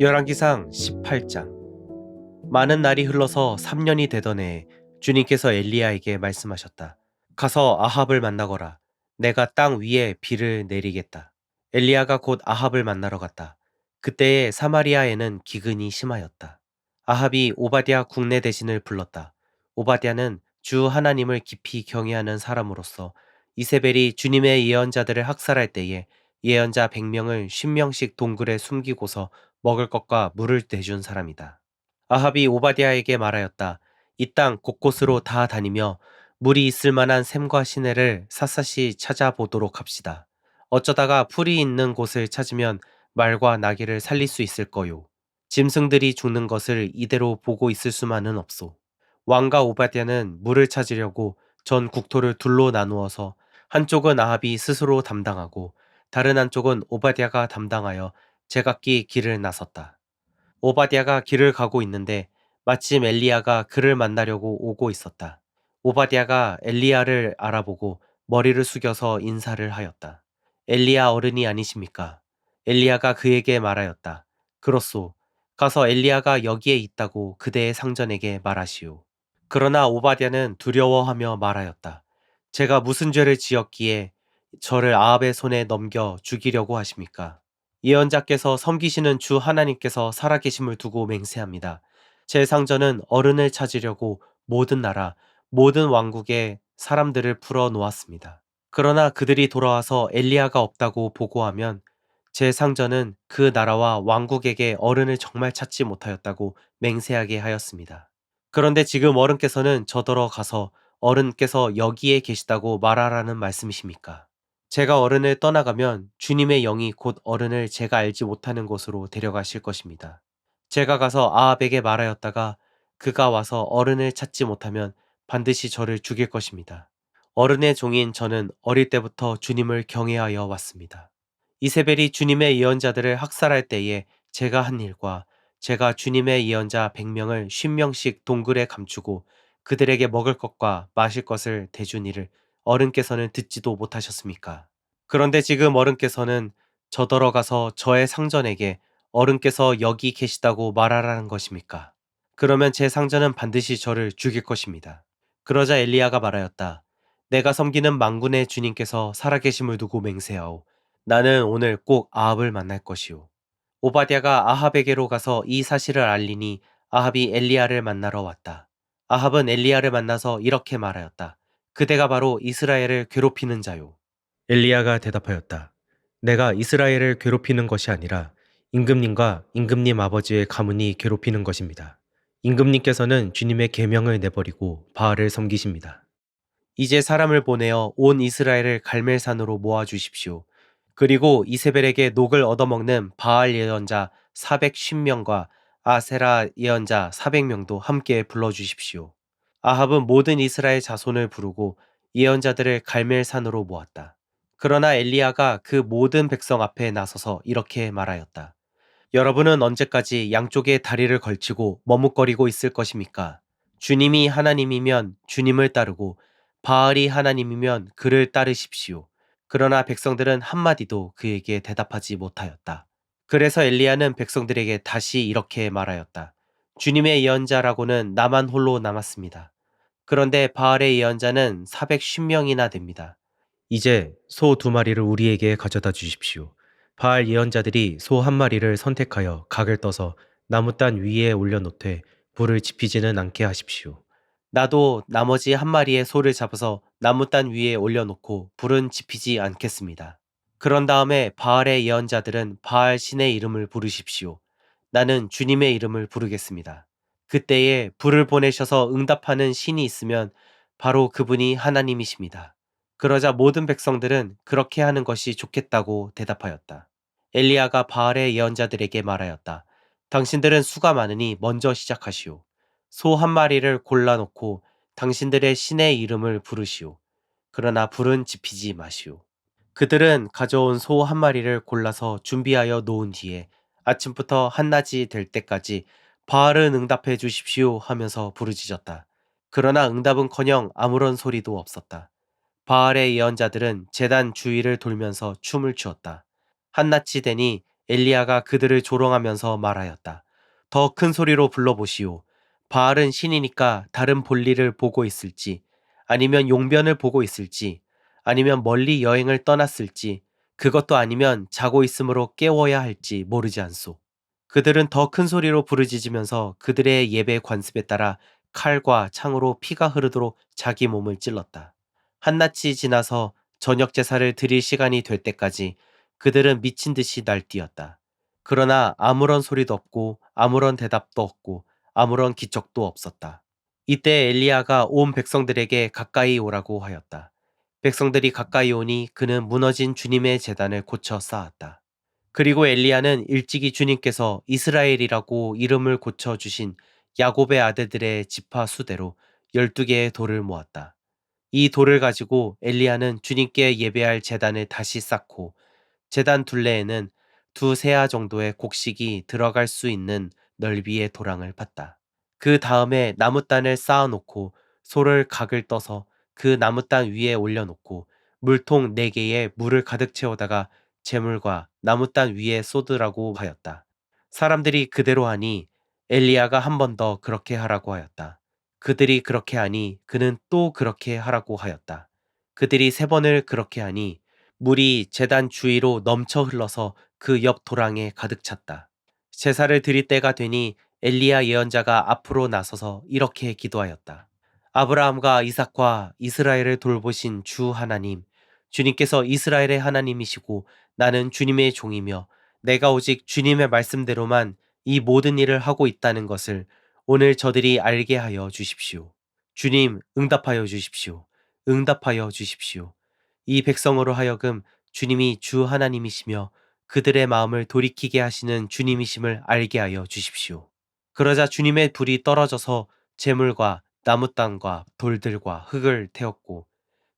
열왕기상 18장. 많은 날이 흘러서 3년이 되던 해에 주님께서 엘리야에게 말씀하셨다. 가서 아합을 만나거라. 내가 땅 위에 비를 내리겠다. 엘리야가 곧 아합을 만나러 갔다. 그때에 사마리아에는 기근이 심하였다. 아합이 오바댜 국내 대신을 불렀다. 오바댜는 주 하나님을 깊이 경외하는 사람으로서 이세벨이 주님의 예언자들을 학살할 때에 예언자 100명을 10명씩 동굴에 숨기고서 먹을 것과 물을 내준 사람이다. 아합이 오바댜에게 말하였다. 이 땅 곳곳으로 다 다니며 물이 있을 만한 샘과 시내를 샅샅이 찾아보도록 합시다. 어쩌다가 풀이 있는 곳을 찾으면 말과 나귀를 살릴 수 있을 거요. 짐승들이 죽는 것을 이대로 보고 있을 수만은 없소. 왕과 오바댜는 물을 찾으려고 전 국토를 둘로 나누어서 한쪽은 아합이 스스로 담당하고 다른 한쪽은 오바댜가 담당하여 제각기 길을 나섰다. 오바댜가 길을 가고 있는데 마침 엘리야가 그를 만나려고 오고 있었다. 오바댜가 엘리야를 알아보고 머리를 숙여서 인사를 하였다. 엘리야 어른이 아니십니까? 엘리야가 그에게 말하였다. 그렇소. 가서 엘리야가 여기에 있다고 그대의 상전에게 말하시오. 그러나 오바댜는 두려워하며 말하였다. 제가 무슨 죄를 지었기에 저를 아합의 손에 넘겨 죽이려고 하십니까? 예언자께서 섬기시는 주 하나님께서 살아계심을 두고 맹세합니다. 제 상전은 어른을 찾으려고 모든 나라, 모든 왕국의 사람들을 풀어 놓았습니다. 그러나 그들이 돌아와서 엘리야가 없다고 보고하면 제 상전은 그 나라와 왕국에게 어른을 정말 찾지 못하였다고 맹세하게 하였습니다. 그런데 지금 어른께서는 저더러 가서 어른께서 여기에 계시다고 말하라는 말씀이십니까? 제가 어른을 떠나가면 주님의 영이 곧 어른을 제가 알지 못하는 곳으로 데려가실 것입니다. 제가 가서 아합에게 말하였다가 그가 와서 어른을 찾지 못하면 반드시 저를 죽일 것입니다. 어른의 종인 저는 어릴 때부터 주님을 경외하여 왔습니다. 이세벨이 주님의 예언자들을 학살할 때에 제가 한 일과 제가 주님의 예언자 100명을 50명씩 동굴에 감추고 그들에게 먹을 것과 마실 것을 대준 일을 어른께서는 듣지도 못하셨습니까? 그런데 지금 어른께서는 저더러 가서 저의 상전에게 어른께서 여기 계시다고 말하라는 것입니까? 그러면 제 상전은 반드시 저를 죽일 것입니다. 그러자 엘리야가 말하였다. 내가 섬기는 만군의 주님께서 살아계심을 두고 맹세하오. 나는 오늘 꼭 아합을 만날 것이오. 오바댜가 아합에게로 가서 이 사실을 알리니 아합이 엘리야를 만나러 왔다. 아합은 엘리야를 만나서 이렇게 말하였다. 그대가 바로 이스라엘을 괴롭히는 자요. 엘리야가 대답하였다. 내가 이스라엘을 괴롭히는 것이 아니라 임금님과 임금님 아버지의 가문이 괴롭히는 것입니다. 임금님께서는 주님의 계명을 내버리고 바알을 섬기십니다. 이제 사람을 보내어 온 이스라엘을 갈멜산으로 모아주십시오. 그리고 이세벨에게 녹을 얻어먹는 바알 예언자 410명과 아세라 예언자 400명도 함께 불러주십시오. 아합은 모든 이스라엘 자손을 부르고 예언자들을 갈멜산으로 모았다. 그러나 엘리야가 그 모든 백성 앞에 나서서 이렇게 말하였다. 여러분은 언제까지 양쪽에 다리를 걸치고 머뭇거리고 있을 것입니까? 주님이 하나님이면 주님을 따르고 바알이 하나님이면 그를 따르십시오. 그러나 백성들은 한마디도 그에게 대답하지 못하였다. 그래서 엘리야는 백성들에게 다시 이렇게 말하였다. 주님의 예언자라고는 나만 홀로 남았습니다. 그런데 바알의 예언자는 410명이나 됩니다. 이제 소 2마리를 우리에게 가져다 주십시오. 바알 예언자들이 소 1마리를 선택하여 각을 떠서 나무단 위에 올려놓되 불을 지피지는 않게 하십시오. 나도 나머지 1마리의 소를 잡아서 나무단 위에 올려놓고 불은 지피지 않겠습니다. 그런 다음에 바알의 예언자들은 바알 신의 이름을 부르십시오. 나는 주님의 이름을 부르겠습니다. 그때에 불을 보내셔서 응답하는 신이 있으면 바로 그분이 하나님이십니다. 그러자 모든 백성들은 그렇게 하는 것이 좋겠다고 대답하였다. 엘리야가 바알의 예언자들에게 말하였다. 당신들은 수가 많으니 먼저 시작하시오. 소 1마리를 골라놓고 당신들의 신의 이름을 부르시오. 그러나 불은 지피지 마시오. 그들은 가져온 소 1마리를 골라서 준비하여 놓은 뒤에 아침부터 한낮이 될 때까지 바알은 응답해 주십시오 하면서 부르짖었다. 그러나 응답은커녕 아무런 소리도 없었다. 바알의 예언자들은 제단 주위를 돌면서 춤을 추었다. 한낮이 되니 엘리야가 그들을 조롱하면서 말하였다. 더 큰 소리로 불러보시오. 바알은 신이니까 다른 볼일을 보고 있을지, 아니면 용변을 보고 있을지, 아니면 멀리 여행을 떠났을지, 그것도 아니면 자고 있으므로 깨워야 할지 모르지 않소. 그들은 더 큰 소리로 부르짖으면서 그들의 예배 관습에 따라 칼과 창으로 피가 흐르도록 자기 몸을 찔렀다. 한낮이 지나서 저녁 제사를 드릴 시간이 될 때까지 그들은 미친 듯이 날뛰었다. 그러나 아무런 소리도 없고 아무런 대답도 없고 아무런 기척도 없었다. 이때 엘리야가 온 백성들에게 가까이 오라고 하였다. 백성들이 가까이 오니 그는 무너진 주님의 제단을 고쳐 쌓았다. 그리고 엘리야는 일찍이 주님께서 이스라엘이라고 이름을 고쳐주신 야곱의 아들들의 지파 수대로 12개의 돌을 모았다. 이 돌을 가지고 엘리야는 주님께 예배할 제단을 다시 쌓고 제단 둘레에는 두 세아 정도의 곡식이 들어갈 수 있는 넓이의 도랑을 팠다. 그 다음에 나무단을 쌓아놓고 소를 각을 떠서 그 나무단 위에 올려놓고 물통 4개에 물을 가득 채우다가 재물과 나무단 위에 쏟으라고 하였다. 사람들이 그대로 하니 엘리야가 한 번 더 그렇게 하라고 하였다. 그들이 그렇게 하니 그는 또 그렇게 하라고 하였다. 그들이 3번을 그렇게 하니 물이 제단 주위로 넘쳐 흘러서 그 옆 도랑에 가득 찼다. 제사를 드릴 때가 되니 엘리야 예언자가 앞으로 나서서 이렇게 기도하였다. 아브라함과 이삭과 이스라엘을 돌보신 주 하나님, 주님께서 이스라엘의 하나님이시고 나는 주님의 종이며 내가 오직 주님의 말씀대로만 이 모든 일을 하고 있다는 것을 오늘 저들이 알게 하여 주십시오. 주님, 응답하여 주십시오. 응답하여 주십시오. 이 백성으로 하여금 주님이 주 하나님이시며 그들의 마음을 돌이키게 하시는 주님이심을 알게 하여 주십시오. 그러자 주님의 불이 떨어져서 재물과 나무 땅과 돌들과 흙을 태웠고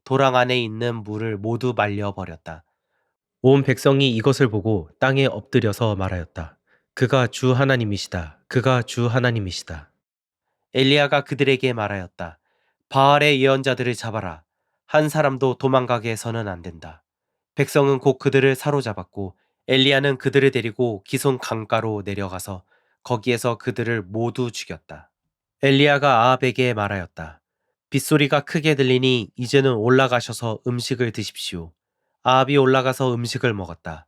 도랑 안에 있는 물을 모두 말려버렸다. 온 백성이 이것을 보고 땅에 엎드려서 말하였다. 그가 주 하나님이시다. 그가 주 하나님이시다. 엘리야가 그들에게 말하였다. 바알의 예언자들을 잡아라. 한 사람도 도망가게 해서는 안 된다. 백성은 곧 그들을 사로잡았고 엘리야는 그들을 데리고 기손 강가로 내려가서 거기에서 그들을 모두 죽였다. 엘리야가 아합에게 말하였다. 빗소리가 크게 들리니 이제는 올라가셔서 음식을 드십시오. 아합이 올라가서 음식을 먹었다.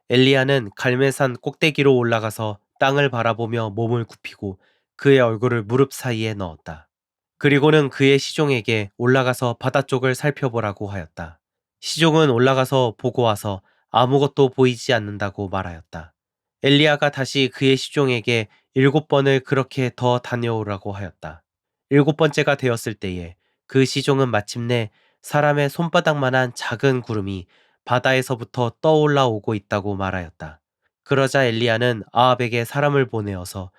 엘리야는 갈멜산 꼭대기로 올라가서 땅을 바라보며 몸을 굽히고 그의 얼굴을 무릎 사이에 넣었다. 그리고는 그의 시종에게 올라가서 바다 쪽을 살펴보라고 하였다. 시종은 올라가서 보고 와서 아무것도 보이지 않는다고 말하였다. 엘리야가 다시 그의 시종에게 7번을 그렇게 더 다녀오라고 하였다. 7번째가 되었을 때에 그 시종은 마침내 사람의 손바닥만한 작은 구름이 바다에서부터 떠올라오고 있다고 말하였다. 그러자 엘리야는 아합에게 사람을 보내어서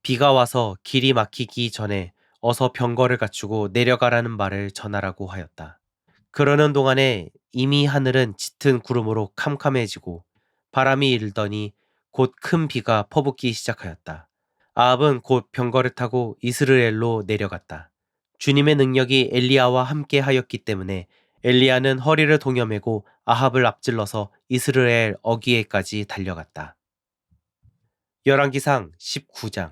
비가 와서 길이 막히기 전에 어서 병거를 갖추고 내려가라는 말을 전하라고 하였다. 그러는 동안에 이미 하늘은 짙은 구름으로 캄캄해지고 바람이 일더니 곧 큰 비가 퍼붓기 시작하였다. 아합은 곧 병거를 타고 이스르엘로 내려갔다. 주님의 능력이 엘리야와 함께 하였기 때문에 엘리야는 허리를 동여매고 아합을 앞질러서 이스라엘 어귀에까지 달려갔다. 열왕기상 19장.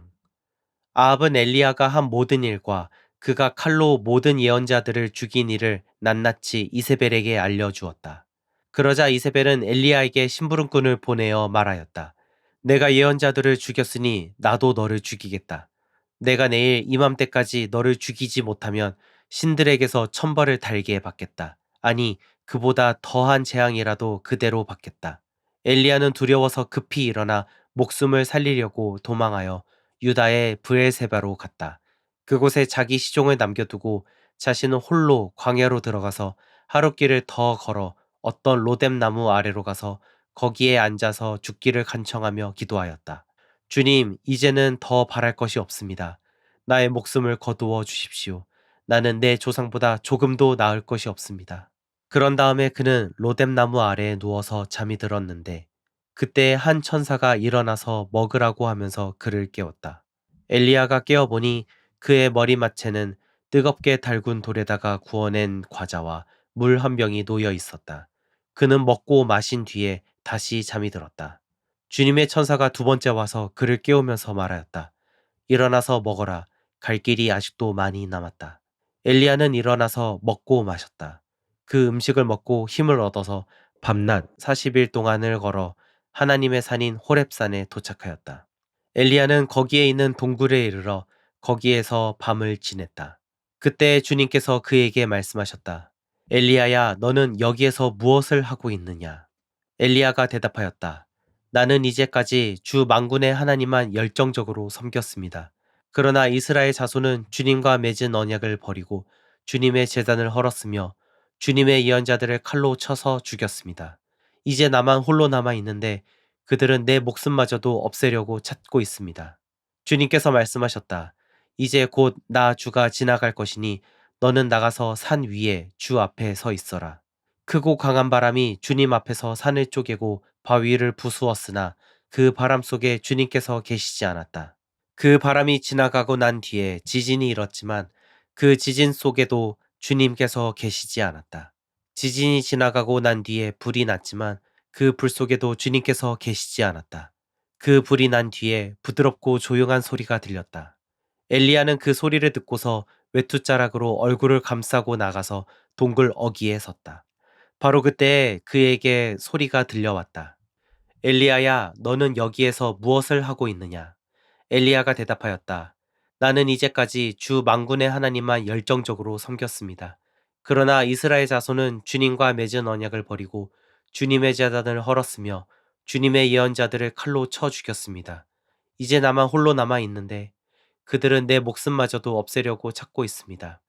아합은 엘리야가 한 모든 일과 그가 칼로 모든 예언자들을 죽인 일을 낱낱이 이세벨에게 알려주었다. 그러자 이세벨은 엘리야에게 심부름꾼을 보내어 말하였다. 내가 예언자들을 죽였으니 나도 너를 죽이겠다. 내가 내일 이맘때까지 너를 죽이지 못하면 신들에게서 천벌을 달게 받겠다. 아니, 그보다 더한 재앙이라도 그대로 받겠다. 엘리야는 두려워서 급히 일어나 목숨을 살리려고 도망하여 유다의 브엘세바로 갔다. 그곳에 자기 시종을 남겨두고 자신은 홀로 광야로 들어가서 하룻길을 더 걸어 어떤 로뎀나무 아래로 가서 거기에 앉아서 죽기를 간청하며 기도하였다. 주님, 이제는 더 바랄 것이 없습니다. 나의 목숨을 거두어 주십시오. 나는 내 조상보다 조금도 나을 것이 없습니다. 그런 다음에 그는 로뎀나무 아래에 누워서 잠이 들었는데 그때 한 천사가 일어나서 먹으라고 하면서 그를 깨웠다. 엘리야가 깨어보니 그의 머리맡에는 뜨겁게 달군 돌에다가 구워낸 과자와 물 한 병이 놓여 있었다. 그는 먹고 마신 뒤에 다시 잠이 들었다. 주님의 천사가 두 번째 와서 그를 깨우면서 말하였다. 일어나서 먹어라. 갈 길이 아직도 많이 남았다. 엘리야는 일어나서 먹고 마셨다. 그 음식을 먹고 힘을 얻어서 밤낮 40일 동안을 걸어 하나님의 산인 호렙산에 도착하였다. 엘리야는 거기에 있는 동굴에 이르러 거기에서 밤을 지냈다. 그때 주님께서 그에게 말씀하셨다. 엘리야야, 너는 여기에서 무엇을 하고 있느냐? 엘리야가 대답하였다. 나는 이제까지 주 만군의 하나님만 열정적으로 섬겼습니다. 그러나 이스라엘 자손은 주님과 맺은 언약을 버리고 주님의 제단을 헐었으며 주님의 예언자들을 칼로 쳐서 죽였습니다. 이제 나만 홀로 남아 있는데 그들은 내 목숨마저도 없애려고 찾고 있습니다. 주님께서 말씀하셨다. 이제 곧 나 주가 지나갈 것이니 너는 나가서 산 위에 주 앞에 서 있어라. 크고 강한 바람이 주님 앞에서 산을 쪼개고 바위를 부수었으나 그 바람 속에 주님께서 계시지 않았다. 그 바람이 지나가고 난 뒤에 지진이 일었지만 그 지진 속에도 주님께서 계시지 않았다. 지진이 지나가고 난 뒤에 불이 났지만 그 불 속에도 주님께서 계시지 않았다. 그 불이 난 뒤에 부드럽고 조용한 소리가 들렸다. 엘리야는 그 소리를 듣고서 외투자락으로 얼굴을 감싸고 나가서 동굴 어귀에 섰다. 바로 그때 그에게 소리가 들려왔다. 엘리야야, 너는 여기에서 무엇을 하고 있느냐? 엘리야가 대답하였다. 나는 이제까지 주 만군의 하나님만 열정적으로 섬겼습니다. 그러나 이스라엘 자손은 주님과 맺은 언약을 버리고 주님의 제단을 헐었으며 주님의 예언자들을 칼로 쳐 죽였습니다. 이제 나만 홀로 남아 있는데 그들은 내 목숨마저도 없애려고 찾고 있습니다.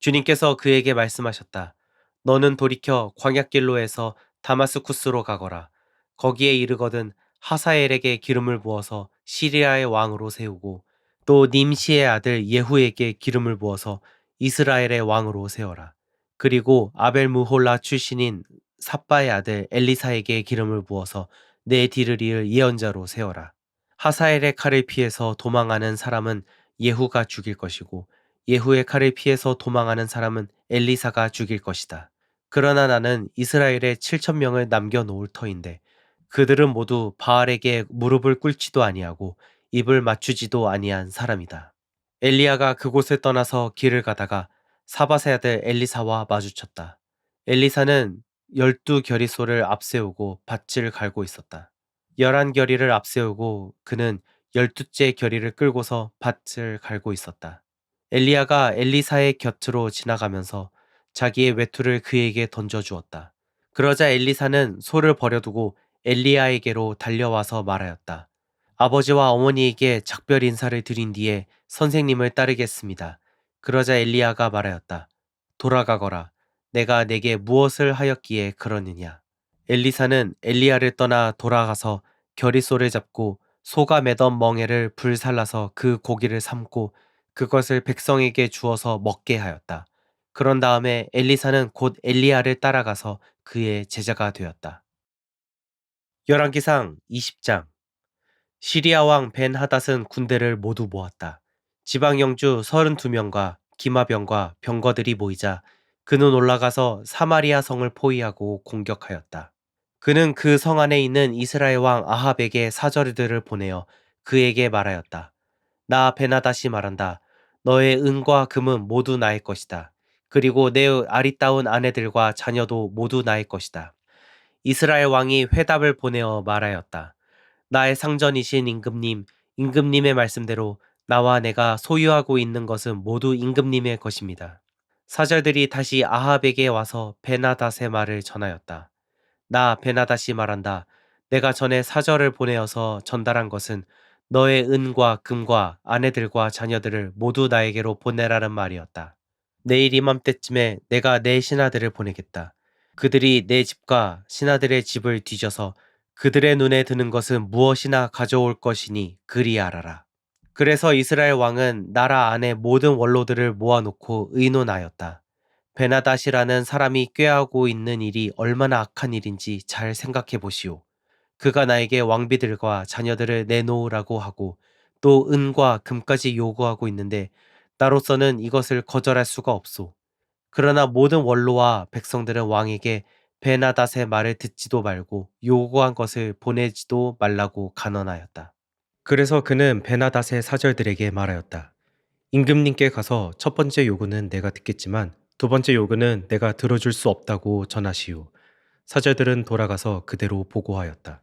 주님께서 그에게 말씀하셨다. 너는 돌이켜 광야길로에서 다마스쿠스로 가거라. 거기에 이르거든 하사엘에게 기름을 부어서 시리아의 왕으로 세우고 또 님시의 아들 예후에게 기름을 부어서 이스라엘의 왕으로 세워라. 그리고 아벨 무홀라 출신인 삽바의 아들 엘리사에게 기름을 부어서 내 뒤를 이을 예언자로 세워라. 하사엘의 칼을 피해서 도망하는 사람은 예후가 죽일 것이고 예후의 칼을 피해서 도망하는 사람은 엘리사가 죽일 것이다. 그러나 나는 이스라엘에 7천 명을 남겨놓을 터인데 그들은 모두 바알에게 무릎을 꿇지도 아니하고 입을 맞추지도 아니한 사람이다. 엘리야가 그곳을 떠나서 길을 가다가 사밧의 아들 엘리사와 마주쳤다. 엘리사는 12겨리소를 앞세우고 밭을 갈고 있었다. 11겨리를 앞세우고 그는 12째 겨리를 끌고서 밭을 갈고 있었다. 엘리야가 엘리사의 곁으로 지나가면서 자기의 외투를 그에게 던져주었다. 그러자 엘리사는 소를 버려두고 엘리야에게로 달려와서 말하였다. 아버지와 어머니에게 작별 인사를 드린 뒤에 선생님을 따르겠습니다. 그러자 엘리야가 말하였다. 돌아가거라. 내가 내게 무엇을 하였기에 그러느냐. 엘리사는 엘리야를 떠나 돌아가서 겨리소를 잡고 소가 매던 멍에를 불살라서 그 고기를 삶고 그것을 백성에게 주어서 먹게 하였다. 그런 다음에 엘리사는 곧 엘리야를 따라가서 그의 제자가 되었다. 열왕기상 20장. 시리아 왕 벤하닷은 군대를 모두 모았다. 지방 영주 32명과 기마병과 병거들이 모이자 그는 올라가서 사마리아 성을 포위하고 공격하였다. 그는 그 성 안에 있는 이스라엘 왕 아합에게 사절들을 보내어 그에게 말하였다. 나 베나다시 말한다. 너의 은과 금은 모두 나의 것이다. 그리고 내 아리따운 아내들과 자녀도 모두 나의 것이다. 이스라엘 왕이 회답을 보내어 말하였다. 나의 상전이신 임금님, 임금님의 말씀대로 나와 내가 소유하고 있는 것은 모두 임금님의 것입니다. 사절들이 다시 아합에게 와서 베나닷의 말을 전하였다. 나 베나닷이 말한다. 내가 전에 사절을 보내어서 전달한 것은 너의 은과 금과 아내들과 자녀들을 모두 나에게로 보내라는 말이었다. 내일 이맘때쯤에 내가 내 신하들을 보내겠다. 그들이 내 집과 신하들의 집을 뒤져서 그들의 눈에 드는 것은 무엇이나 가져올 것이니 그리 알아라. 그래서 이스라엘 왕은 나라 안의 모든 원로들을 모아놓고 의논하였다. 베나닷이라는 사람이 꾀하고 있는 일이 얼마나 악한 일인지 잘 생각해 보시오. 그가 나에게 왕비들과 자녀들을 내놓으라고 하고 또 은과 금까지 요구하고 있는데 나로서는 이것을 거절할 수가 없소. 그러나 모든 원로와 백성들은 왕에게 베나닷의 말을 듣지도 말고 요구한 것을 보내지도 말라고 간언하였다. 그래서 그는 베나닷의 사절들에게 말하였다. 임금님께 가서 첫 번째 요구는 내가 듣겠지만 두 번째 요구는 내가 들어줄 수 없다고 전하시오. 사절들은 돌아가서 그대로 보고하였다.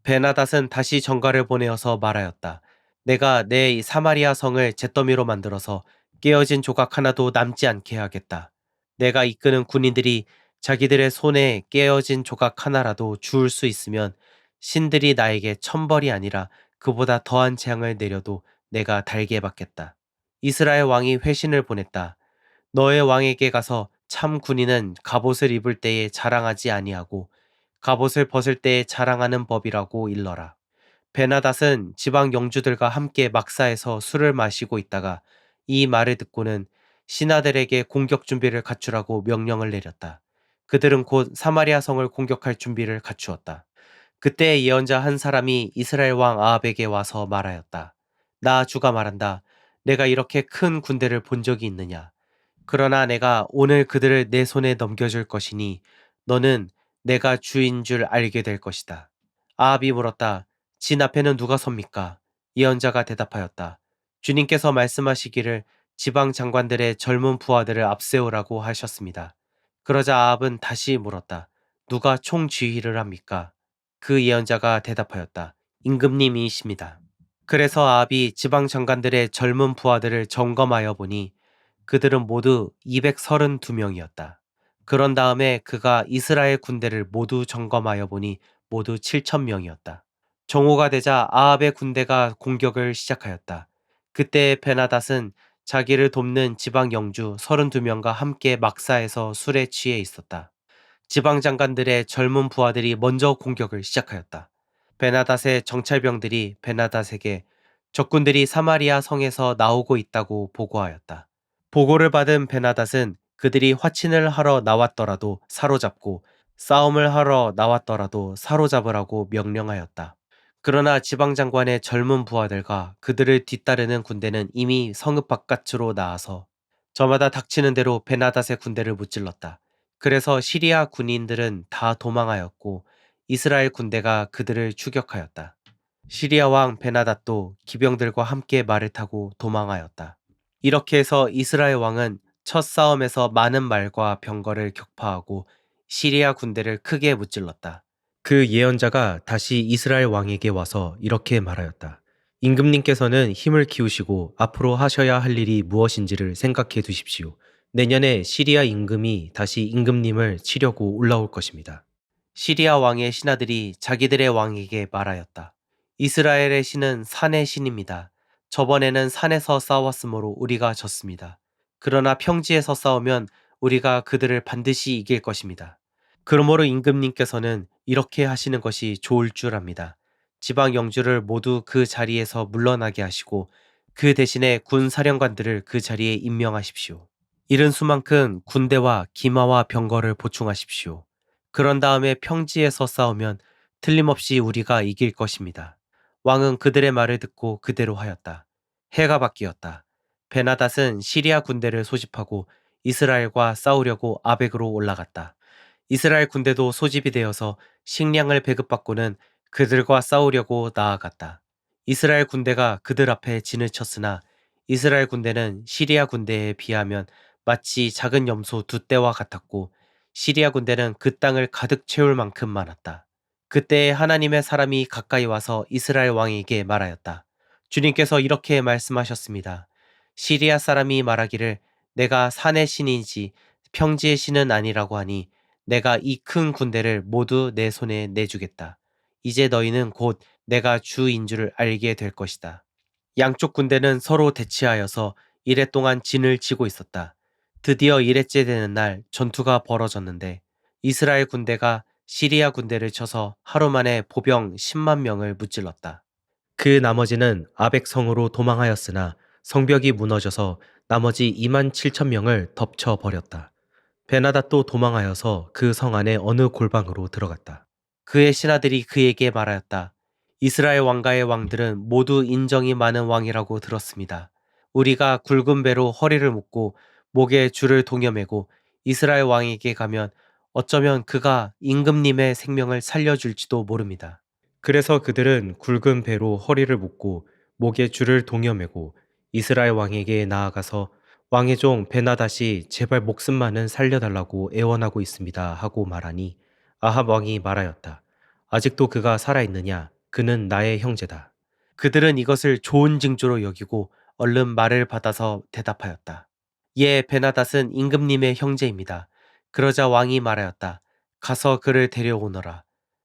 베나닷은 다시 전가를 보내어서 말하였다. 내가 내 사마리아 성을 잿더미로 만들어서 깨어진 조각 하나도 남지 않게 하겠다. 내가 이끄는 군인들이 자기들의 손에 깨어진 조각 하나라도 주울 수 있으면 신들이 나에게 천벌이 아니라 그보다 더한 재앙을 내려도 내가 달게 받겠다. 이스라엘 왕이 회신을 보냈다. 너의 왕에게 가서 참 군인은 갑옷을 입을 때에 자랑하지 아니하고 갑옷을 벗을 때에 자랑하는 법이라고 일러라. 베나닷은 지방 영주들과 함께 막사에서 술을 마시고 있다가 이 말을 듣고는 신하들에게 공격 준비를 갖추라고 명령을 내렸다. 그들은 곧 사마리아 성을 공격할 준비를 갖추었다. 그때 예언자 한 사람이 이스라엘 왕 아합에게 와서 말하였다. 나 주가 말한다. 내가 이렇게 큰 군대를 본 적이 있느냐? 그러나 내가 오늘 그들을 내 손에 넘겨줄 것이니 너는 내가 주인 줄 알게 될 것이다. 아합이 물었다. 진 앞에는 누가 섭니까? 예언자가 대답하였다. 주님께서 말씀하시기를 지방 장관들의 젊은 부하들을 앞세우라고 하셨습니다. 그러자 아합은 다시 물었다. 누가 총지휘를 합니까? 그 예언자가 대답하였다. 임금님이십니다. 그래서 아합이 지방 장관들의 젊은 부하들을 점검하여 보니 그들은 모두 232명이었다. 그런 다음에 그가 이스라엘 군대를 모두 점검하여 보니 모두 7,000명이었다. 정오가 되자 아합의 군대가 공격을 시작하였다. 그때 베나닷은 자기를 돕는 지방 영주 32명과 함께 막사에서 술에 취해 있었다. 지방 장관들의 젊은 부하들이 먼저 공격을 시작하였다. 베나닷의 정찰병들이 베나닷에게 적군들이 사마리아 성에서 나오고 있다고 보고하였다. 보고를 받은 베나닷은 그들이 화친을 하러 나왔더라도 사로잡고 싸움을 하러 나왔더라도 사로잡으라고 명령하였다. 그러나 지방장관의 젊은 부하들과 그들을 뒤따르는 군대는 이미 성읍 바깥으로 나와서 저마다 닥치는 대로 베나닷의 군대를 무찔렀다. 그래서 시리아 군인들은 다 도망하였고 이스라엘 군대가 그들을 추격하였다. 시리아 왕 베나닷도 기병들과 함께 말을 타고 도망하였다. 이렇게 해서 이스라엘 왕은 첫 싸움에서 많은 말과 병거를 격파하고 시리아 군대를 크게 무찔렀다. 그 예언자가 다시 이스라엘 왕에게 와서 이렇게 말하였다. 임금님께서는 힘을 키우시고 앞으로 하셔야 할 일이 무엇인지를 생각해 두십시오. 내년에 시리아 임금이 다시 임금님을 치려고 올라올 것입니다. 시리아 왕의 신하들이 자기들의 왕에게 말하였다. 이스라엘의 신은 산의 신입니다. 저번에는 산에서 싸웠으므로 우리가 졌습니다. 그러나 평지에서 싸우면 우리가 그들을 반드시 이길 것입니다. 그러므로 임금님께서는 이렇게 하시는 것이 좋을 줄 압니다. 지방 영주를 모두 그 자리에서 물러나게 하시고 그 대신에 군 사령관들을 그 자리에 임명하십시오. 이른 수만큼 군대와 기마와 병거를 보충하십시오. 그런 다음에 평지에서 싸우면 틀림없이 우리가 이길 것입니다. 왕은 그들의 말을 듣고 그대로 하였다. 해가 바뀌었다. 베나닷은 시리아 군대를 소집하고 이스라엘과 싸우려고 아벡으로 올라갔다. 이스라엘 군대도 소집이 되어서 식량을 배급받고는 그들과 싸우려고 나아갔다. 이스라엘 군대가 그들 앞에 진을 쳤으나 이스라엘 군대는 시리아 군대에 비하면 마치 작은 염소 두 떼와 같았고 시리아 군대는 그 땅을 가득 채울 만큼 많았다. 그때 하나님의 사람이 가까이 와서 이스라엘 왕에게 말하였다. 주님께서 이렇게 말씀하셨습니다. 시리아 사람이 말하기를 내가 산의 신이지 평지의 신은 아니라고 하니 내가 이 큰 군대를 모두 내 손에 내주겠다. 이제 너희는 곧 내가 주인 줄 알게 될 것이다. 양쪽 군대는 서로 대치하여서 이래 동안 진을 치고 있었다. 드디어 이레째 되는 날 전투가 벌어졌는데 이스라엘 군대가 시리아 군대를 쳐서 하루 만에 보병 10만 명을 무찔렀다. 그 나머지는 아벡 성으로 도망하였으나 성벽이 무너져서 나머지 2만 7천 명을 덮쳐 버렸다. 베나닷도 도망하여서 그 성 안의 어느 골방으로 들어갔다. 그의 신하들이 그에게 말하였다. 이스라엘 왕가의 왕들은 모두 인정이 많은 왕이라고 들었습니다. 우리가 굵은 배로 허리를 묶고 목에 줄을 동여매고 이스라엘 왕에게 가면 어쩌면 그가 임금님의 생명을 살려줄지도 모릅니다. 그래서 그들은 굵은 배로 허리를 묶고 목에 줄을 동여매고 이스라엘 왕에게 나아가서 왕의 종 베나닷이 제발 목숨만은 살려달라고 애원하고 있습니다 하고 말하니 아합 왕이 말하였다. 아직도 그가 살아있느냐? 그는 나의 형제다. 그들은 이것을 좋은 징조로 여기고 얼른 말을 받아서 대답하였다. 예, 베나닷은 임금님의 형제입니다. 그러자 왕이 말하였다. 가서 그를 데려오너라.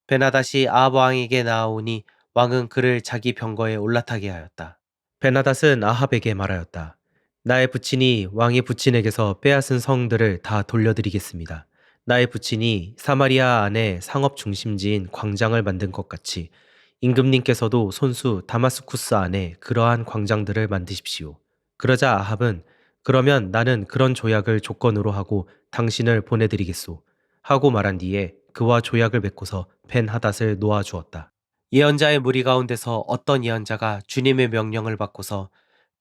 베나닷이 아합 왕에게 나아오니 왕은 그를 자기 병거에 올라타게 하였다. 베나닷은 아합에게 말하였다. 나의 부친이 왕의 부친에게서 빼앗은 성들을 다 돌려드리겠습니다. 나의 부친이 사마리아 안에 상업 중심지인 광장을 만든 것 같이 임금님께서도 손수 다마스쿠스 안에 그러한 광장들을 만드십시오. 그러자 아합은 그러면 나는 그런 조약을 조건으로 하고 당신을 보내드리겠소. 하고 말한 뒤에 그와 조약을 맺고서 벤하닷을 놓아주었다. 예언자의 무리 가운데서 어떤 예언자가 주님의 명령을 받고서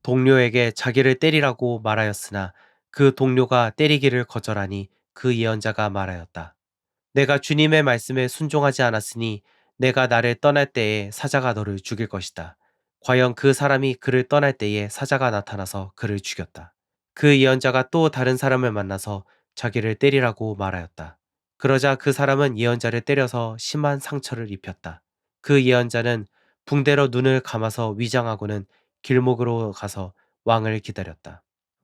동료에게 자기를 때리라고 말하였으나 그 동료가 때리기를 거절하니 그 예언자가 말하였다. 내가 주님의 말씀에 순종하지 않았으니 내가 나를 떠날 때에 사자가 너를 죽일 것이다. 과연 그 사람이 그를 떠날 때에 사자가 나타나서 그를 죽였다. 그 예언자가 또 다른 사람을 만나서 자기를 때리라고 말하였다. 그러자 그 사람은 예언자를 때려서 심한 상처를 입혔다. 그 예언자는 붕대로 눈을 감아서 위장하고는 길목으로 가서 왕을 기다렸다.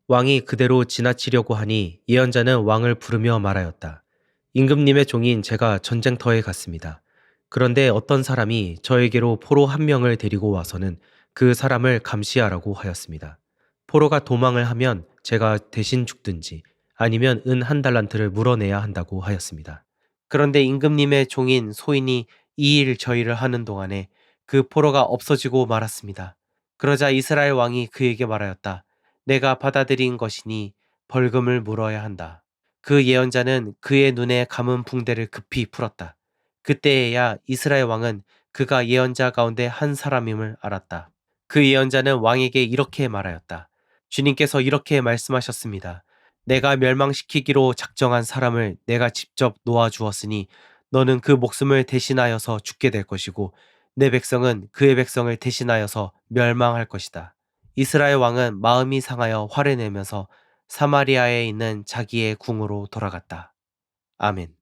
왕이 그대로 지나치려고 하니 예언자는 왕을 부르며 말하였다. 임금님의 종인 제가 전쟁터에 갔습니다. 그런데 어떤 사람이 저에게로 포로 한 명을 데리고 와서는 그 사람을 감시하라고 하였습니다. 포로가 도망을 하면 제가 대신 죽든지 아니면 은 한 달란트를 물어내야 한다고 하였습니다. 그런데 임금님의 종인 소인이 이 일 저희를 하는 동안에 그 포로가 없어지고 말았습니다. 그러자 이스라엘 왕이 그에게 말하였다. 내가 받아들인 것이니 벌금을 물어야 한다. 그 예언자는 그의 눈에 감은 붕대를 급히 풀었다. 그때에야 이스라엘 왕은 그가 예언자 가운데 한 사람임을 알았다. 그 예언자는 왕에게 이렇게 말하였다. 주님께서 이렇게 말씀하셨습니다. 내가 멸망시키기로 작정한 사람을 내가 직접 놓아주었으니 너는 그 목숨을 대신하여서 죽게 될 것이고 내 백성은 그의 백성을 대신하여서 멸망할 것이다. 이스라엘 왕은 마음이 상하여 화를 내면서 사마리아에 있는 자기의 궁으로 돌아갔다. 아멘.